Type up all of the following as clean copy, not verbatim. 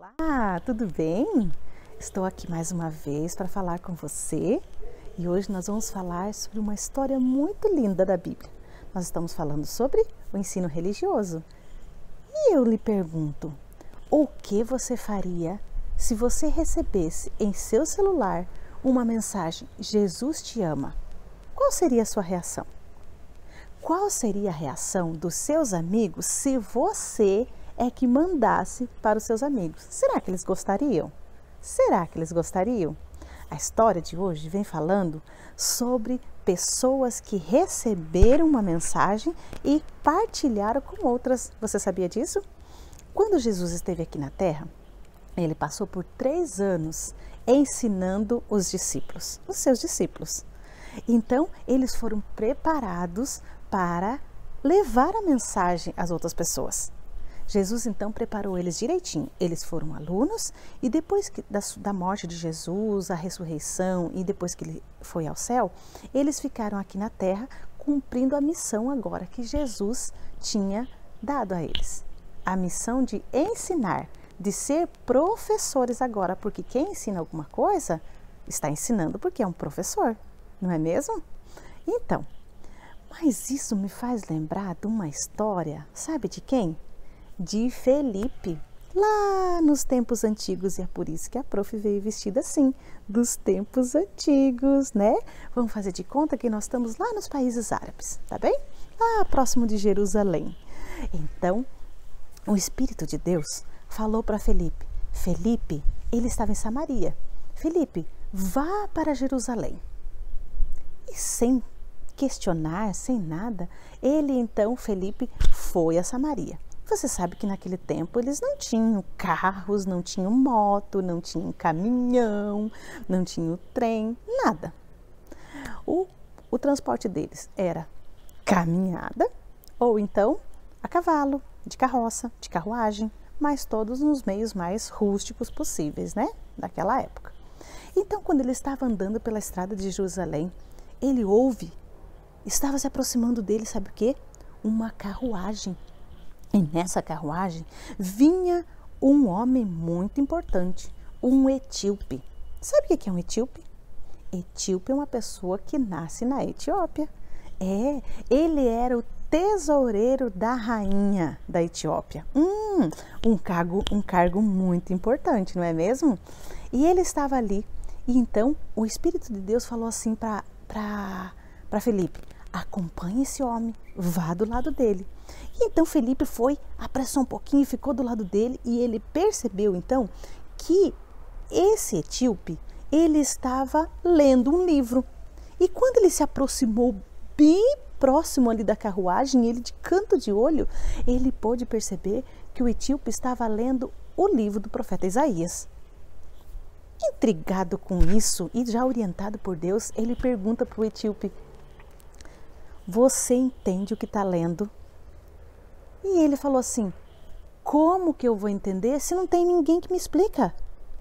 Olá, tudo bem? Estou aqui mais uma vez para falar com você e hoje nós vamos falar sobre uma história muito linda da Bíblia. Nós estamos falando sobre o ensino religioso. E eu lhe pergunto, o que você faria se você recebesse em seu celular uma mensagem Jesus te ama? Qual seria a sua reação? Qual seria a reação dos seus amigos se você é que mandasse para os seus amigos? Será que eles gostariam? Será que eles gostariam? A história de hoje vem falando sobre pessoas que receberam uma mensagem e partilharam com outras. Você sabia disso? Quando Jesus esteve aqui na Terra, ele passou por 3 anos ensinando os discípulos, os seus discípulos. Então, eles foram preparados para levar a mensagem às outras pessoas. Jesus então preparou eles direitinho. Eles foram alunos e depois da morte de Jesus, a ressurreição e depois que ele foi ao céu, eles ficaram aqui na terra cumprindo a missão agora que Jesus tinha dado a eles. A missão de ensinar, de ser professores agora, porque quem ensina alguma coisa está ensinando porque é um professor, não é mesmo? Então, mas isso me faz lembrar de uma história, sabe de quem? De Felipe, lá nos tempos antigos, e é por isso que a prof veio vestida assim, dos tempos antigos, né? Vamos fazer de conta que nós estamos lá nos países árabes, tá bem? Lá próximo de Jerusalém. Então, o Espírito de Deus falou para Felipe. Felipe, ele estava em Samaria. Felipe, vá para Jerusalém. E sem questionar, sem nada, Felipe foi a Samaria. Você sabe que naquele tempo eles não tinham carros, não tinham moto, não tinham caminhão, não tinham trem, nada. O transporte deles era caminhada ou então a cavalo, de carroça, de carruagem, mas todos nos meios mais rústicos possíveis, né? Daquela época. Então, quando ele estava andando pela estrada de Jerusalém, ele estava se aproximando dele, sabe o quê? Uma carruagem. E nessa carruagem vinha um homem muito importante, um etíope. Sabe o que é um etíope? Etíope é uma pessoa que nasce na Etiópia. Ele era o tesoureiro da rainha da Etiópia. Um cargo muito importante, não é mesmo? E ele estava ali. E então o Espírito de Deus falou assim para Felipe: acompanhe esse homem, vá do lado dele. E então Felipe apressou um pouquinho e ficou do lado dele, e ele percebeu então que esse etíope, ele estava lendo um livro. E quando ele se aproximou bem próximo ali da carruagem, ele de canto de olho, ele pôde perceber que o etíope estava lendo o livro do profeta Isaías. Intrigado com isso e já orientado por Deus, ele pergunta para o etíope: você entende o que está lendo? E ele falou assim: como que eu vou entender se não tem ninguém que me explica?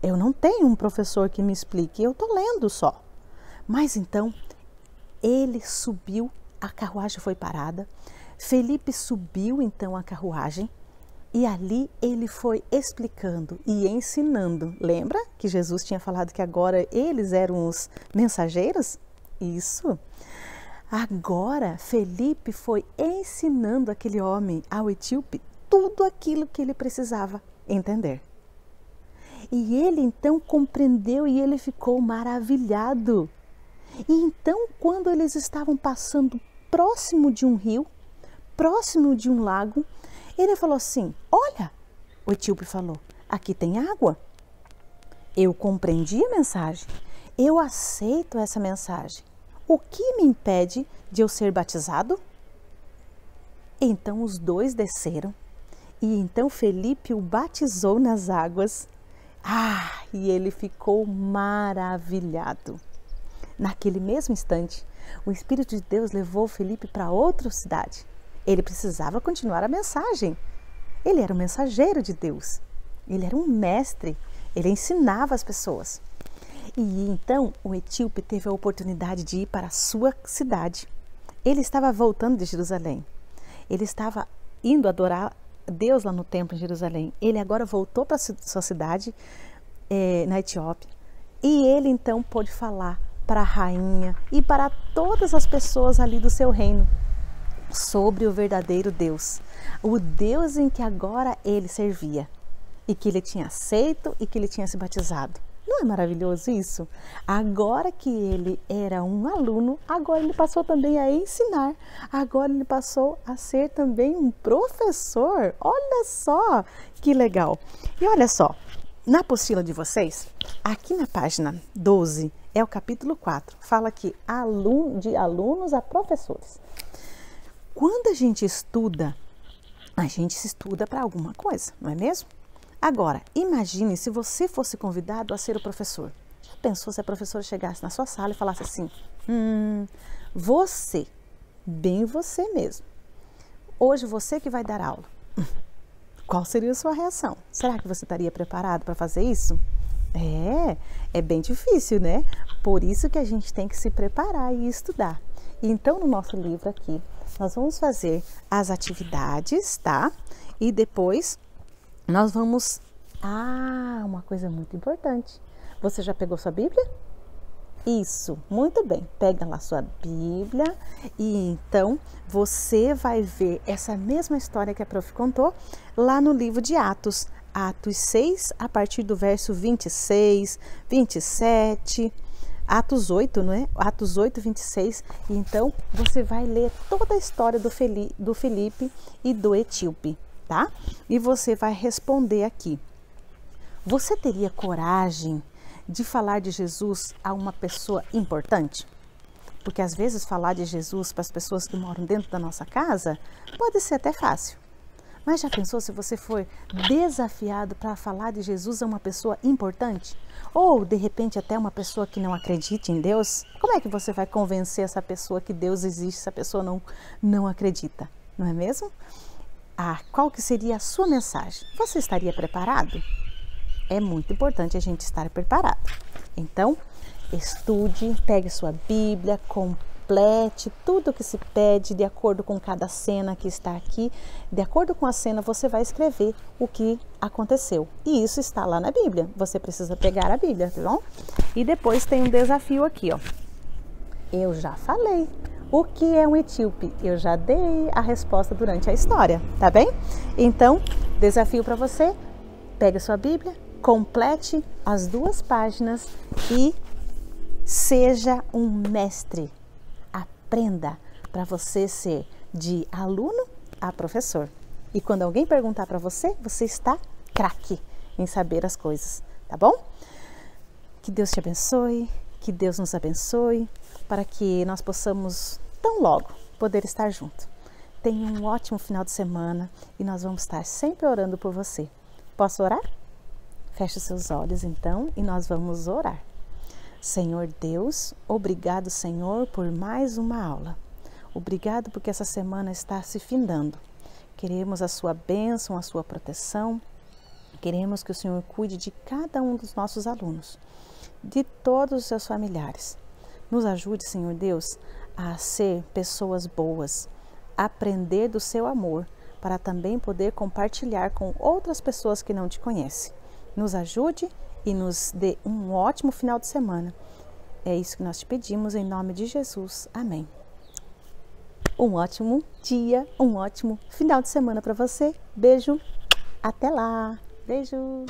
Eu não tenho um professor que me explique, eu estou lendo só. Mas então, ele subiu, a carruagem foi parada, Felipe subiu então a carruagem e ali ele foi explicando e ensinando. Lembra que Jesus tinha falado que agora eles eram os mensageiros? Isso. Agora, Felipe foi ensinando aquele homem, ao etíope, tudo aquilo que ele precisava entender. E ele então compreendeu e ele ficou maravilhado. E então, quando eles estavam passando próximo de um rio, próximo de um lago, ele falou assim: olha, o etíope falou, aqui tem água. Eu compreendi a mensagem, eu aceito essa mensagem. O que me impede de eu ser batizado? Então os dois desceram e então Felipe o batizou nas águas. E ele ficou maravilhado. Naquele mesmo instante, o Espírito de Deus levou Felipe para outra cidade. Ele precisava continuar a mensagem. Ele era um mensageiro de Deus. Ele era um mestre. Ele ensinava as pessoas. E então o etíope teve a oportunidade de ir para a sua cidade. Ele estava voltando de Jerusalém. Ele estava indo adorar Deus lá no templo em Jerusalém, ele agora voltou para sua cidade na Etiópia, e ele então pôde falar para a rainha e para todas as pessoas ali do seu reino sobre o verdadeiro Deus, o Deus em que agora ele servia e que ele tinha aceito e que ele tinha se batizado. Não é maravilhoso isso? Agora que ele era um aluno, agora ele passou também a ensinar, agora ele passou a ser também um professor. Olha só que legal! E olha só, na apostila de vocês, aqui na página 12, é o capítulo 4, fala aqui de alunos a professores. Quando a gente se estuda para alguma coisa, não é mesmo? Agora, imagine se você fosse convidado a ser o professor. Já pensou se a professora chegasse na sua sala e falasse assim, você, bem você mesmo, hoje você que vai dar aula. Qual seria a sua reação? Será que você estaria preparado para fazer isso? É bem difícil, né? Por isso que a gente tem que se preparar e estudar. Então, no nosso livro aqui, nós vamos fazer as atividades, tá? E depois nós vamos... uma coisa muito importante. Você já pegou sua Bíblia? Isso, muito bem. Pega lá sua Bíblia e então você vai ver essa mesma história que a prof contou lá no livro de Atos. Atos 6, a partir do verso 26, 27... Atos 8, não é? Atos 8, 26. E então, você vai ler toda a história do Felipe e do etíope, tá? E você vai responder aqui. Você teria coragem de falar de Jesus a uma pessoa importante? Porque às vezes falar de Jesus para as pessoas que moram dentro da nossa casa pode ser até fácil. Mas já pensou se você for desafiado para falar de Jesus a uma pessoa importante? Ou, de repente, até uma pessoa que não acredite em Deus? Como é que você vai convencer essa pessoa que Deus existe se a pessoa não acredita? Não é mesmo? Qual que seria a sua mensagem? Você estaria preparado? É muito importante a gente estar preparado. Então, estude, pegue sua Bíblia, complete tudo que se pede de acordo com cada cena que está aqui. De acordo com a cena, você vai escrever o que aconteceu. E isso está lá na Bíblia. Você precisa pegar a Bíblia, tá bom? E depois tem um desafio aqui, ó. Eu já falei. O que é um etíope? Eu já dei a resposta durante a história, tá bem? Então, desafio para você. Pegue a sua Bíblia, complete as 2 páginas e seja um mestre. Aprenda para você ser de aluno a professor. E quando alguém perguntar para você, você está craque em saber as coisas, tá bom? Que Deus te abençoe, que Deus nos abençoe, para que nós possamos, tão logo, poder estar junto. Tenha um ótimo final de semana e nós vamos estar sempre orando por você. Posso orar? Feche os seus olhos então e nós vamos orar. Senhor Deus, obrigado, Senhor, por mais uma aula. Obrigado porque essa semana está se findando. Queremos a sua bênção, a sua proteção. Queremos que o Senhor cuide de cada um dos nossos alunos, de todos os seus familiares. Nos ajude, Senhor Deus, a ser pessoas boas, a aprender do seu amor, para também poder compartilhar com outras pessoas que não te conhecem. Nos ajude e nos dê um ótimo final de semana. É isso que nós te pedimos em nome de Jesus. Amém. Um ótimo dia, um ótimo final de semana para você. Beijo, até lá. Beijo.